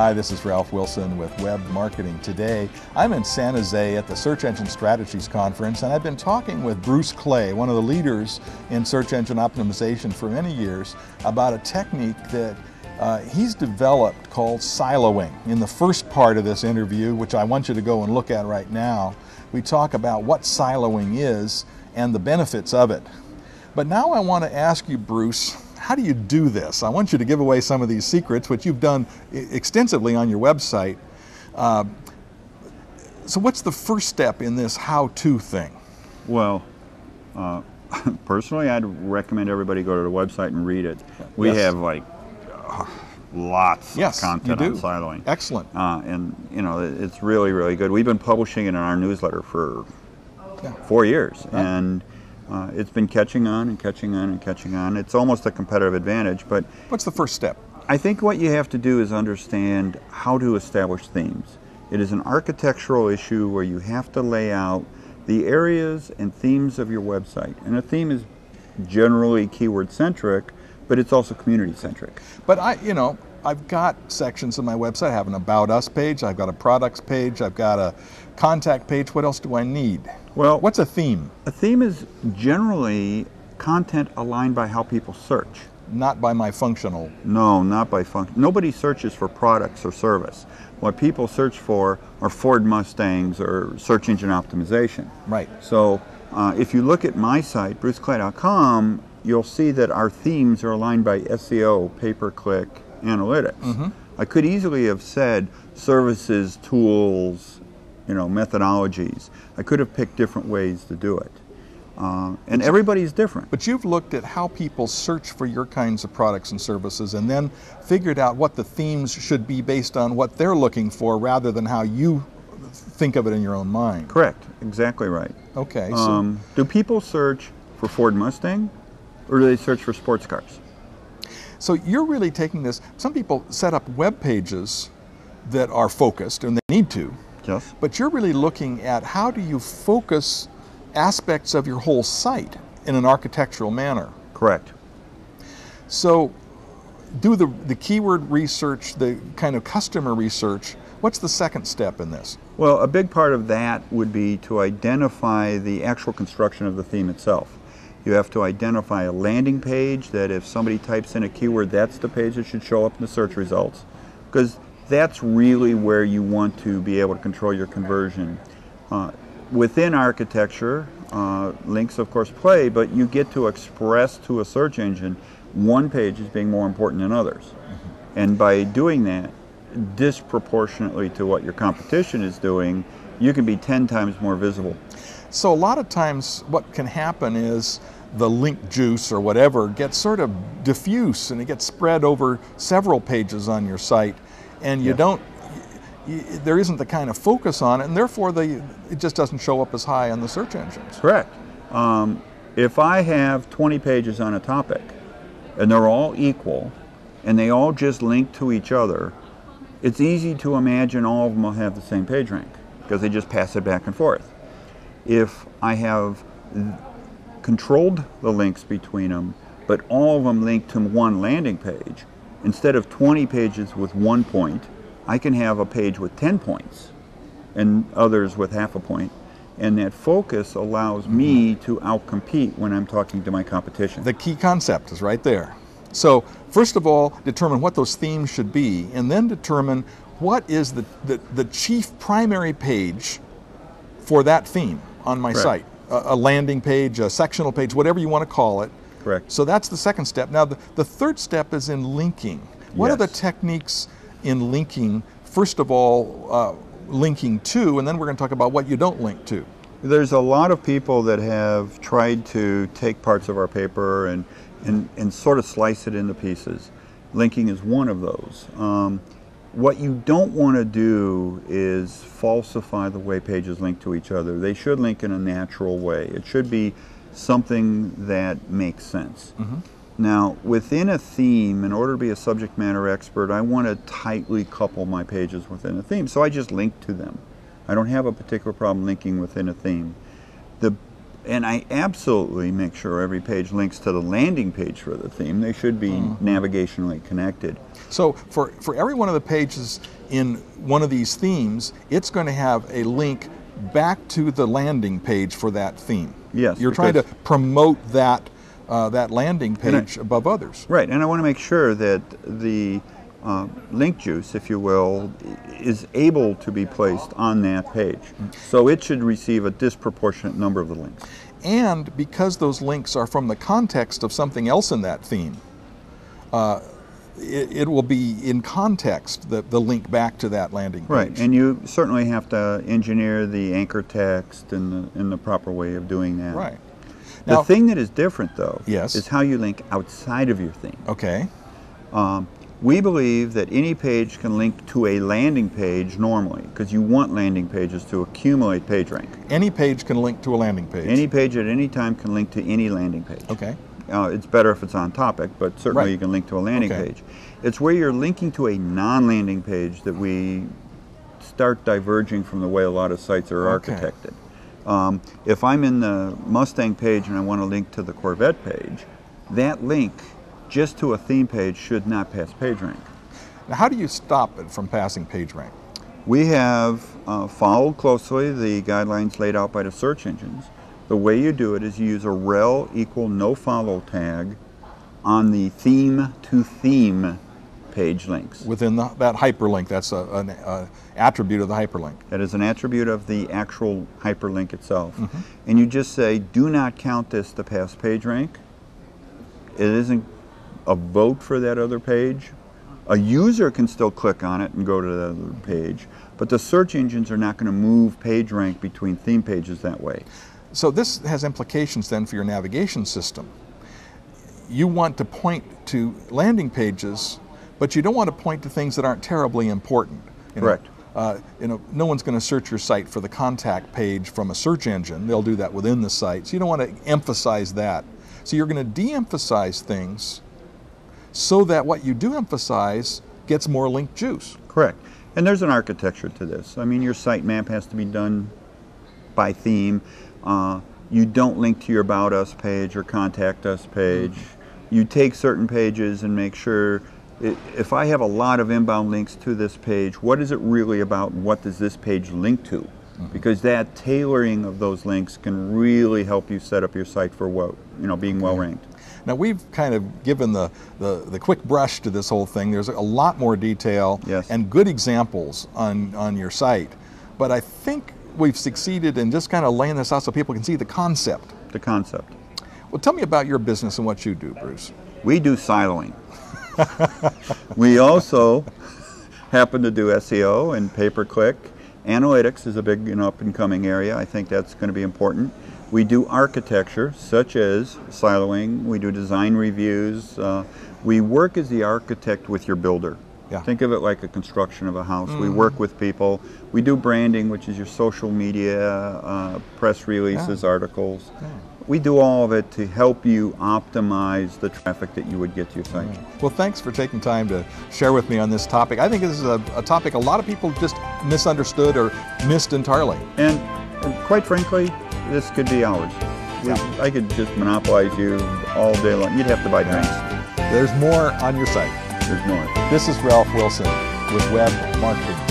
Hi, this is Ralph Wilson with Web Marketing. Today, I'm in San Jose at the Search Engine Strategies Conference, and I've been talking with Bruce Clay, one of the leaders in search engine optimization for many years, about a technique that he's developed called siloing. In the first part of this interview, which I want you to go and look at right now, we talk about what siloing is and the benefits of it. But now I want to ask you, Bruce, how do you do this? I want you to give away some of these secrets, which you've done extensively on your website. So what's the first step in this how-to thing? Well, personally, I'd recommend everybody go to the website and read it. We have like lots of content on siloing. Excellent. And you know, it's really, really good. We've been publishing it in our newsletter for 4 years, and it's been catching on and catching on and catching on. It's almost a competitive advantage. But what's the first step? I think what you have to do is understand how to establish themes. It is an architectural issue where you have to lay out the areas and themes of your website. And a theme is generally keyword-centric, but it's also community-centric. But I've got sections of my website. I have an About Us page, I've got a Products page, I've got a Contact page. What else do I need? Well, what's a theme? A theme is generally content aligned by how people search. Not by my functional. No, not by function. Nobody searches for products or service. What people search for are Ford Mustangs or search engine optimization. Right. So if you look at my site, bruceclay.com, you'll see that our themes are aligned by SEO, pay-per-click, analytics. Mm-hmm. I could easily have said services, tools, methodologies. I could have picked different ways to do it. And everybody's different. But you've looked at how people search for your kinds of products and services and then figured out what the themes should be based on what they're looking for rather than how you think of it in your own mind. Correct. Exactly right. Okay. Do people search for Ford Mustang or do they search for sports cars? So you're really taking this, some people set up web pages that are focused, and they need to. Yes. But you're really looking at how do you focus aspects of your whole site in an architectural manner. Correct. So do the keyword research, the kind of customer research. What's the second step in this? Well, a big part of that would be to identify the actual construction of the theme itself. You have to identify a landing page that if somebody types in a keyword, that's the page that should show up in the search results, because that's really where you want to be able to control your conversion. Within architecture, links of course play, but you get to express to a search engine one page as being more important than others. Mm-hmm. And by doing that, disproportionately to what your competition is doing, you can be 10 times more visible. So a lot of times what can happen is the link juice or whatever gets sort of diffuse and it gets spread over several pages on your site, and you there isn't the kind of focus on it, and therefore it just doesn't show up as high on the search engines. Correct. If I have 20 pages on a topic and they're all equal and they all just link to each other, it's easy to imagine all of them will have the same page rank because they just pass it back and forth. If I have controlled the links between them, but all of them link to one landing page, instead of 20 pages with 1 point, I can have a page with 10 points and others with half a point. And that focus allows me to outcompete when I'm talking to my competition. The key concept is right there. So first of all, determine what those themes should be, and then determine what is the chief primary page for that theme on my site. A landing page, a sectional page, whatever you want to call it. Correct. So that's the second step. Now the third step is in linking. What are the techniques in linking? First of all, linking to, and then we're going to talk about what you don't link to. There's a lot of people that have tried to take parts of our paper and sort of slice it into pieces. Linking is one of those. What you don't want to do is falsify the way pages link to each other. They should link in a natural way. It should be something that makes sense. Mm-hmm. Now, within a theme, in order to be a subject matter expert, I want to tightly couple my pages within a theme, so I just link to them. I don't have a particular problem linking within a theme. And I absolutely make sure every page links to the landing page for the theme. They should be navigationally connected. So for every one of the pages in one of these themes, it's going to have a link back to the landing page for that theme. Yes. You're trying to promote that that landing page above others. Right, and I want to make sure that the link juice, if you will, is able to be placed on that page. So it should receive a disproportionate number of the links. And because those links are from the context of something else in that theme, it will be in context, the link back to that landing page. Right, and you certainly have to engineer the anchor text in the proper way of doing that. Right. The Now, thing that is different, though, yes, is how you link outside of your theme. Okay. We believe that any page can link to a landing page normally, because you want landing pages to accumulate PageRank. Any page can link to a landing page. Any page at any time can link to any landing page. Okay. It's better if it's on topic, but certainly you can link to a landing page. It's where you're linking to a non-landing page that we start diverging from the way a lot of sites are architected. If I'm in the Mustang page and I want to link to the Corvette page, that link just to a theme page should not pass PageRank. Now, how do you stop it from passing PageRank? We have followed closely the guidelines laid out by the search engines. The way you do it is you use a rel equal nofollow tag on the theme to theme page links. Within that hyperlink, that's an attribute of the hyperlink. That is an attribute of the actual hyperlink itself. And you just say, do not count this to pass PageRank. It isn't a vote for that other page. A user can still click on it and go to the other page, but the search engines are not going to move PageRank between theme pages that way. So this has implications then for your navigation system. You want to point to landing pages, but you don't want to point to things that aren't terribly important. Correct. No one's going to search your site for the contact page from a search engine. They'll do that within the site. So you don't want to emphasize that. So you're going to de-emphasize things so that what you do emphasize gets more link juice. Correct. And there's an architecture to this. I mean, your site map has to be done by theme. You don't link to your About Us page or Contact Us page. You take certain pages and make sure, if I have a lot of inbound links to this page, what is it really about and what does this page link to? Because that tailoring of those links can really help you set up your site for being well ranked. Now we've kind of given the quick brush to this whole thing. There's a lot more detail and good examples on your site, but I think we've succeeded in just kind of laying this out so people can see the concept. The concept. Well, tell me about your business and what you do, Bruce. We do siloing. We also happen to do SEO and pay-per-click. Analytics is a big and up-and-coming area. I think that's going to be important. We do architecture, such as siloing. We do design reviews. We work as the architect with your builder. Think of it like a construction of a house. We work with people. We do branding, which is your social media, press releases, articles. We do all of it to help you optimize the traffic that you would get to your site. Well, thanks for taking time to share with me on this topic. I think this is a topic a lot of people just misunderstood or missed entirely. And quite frankly, this could be hours. I could just monopolize you all day long. You'd have to buy drinks. There's more on your site. There's more. This is Ralph Wilson with Web Marketing.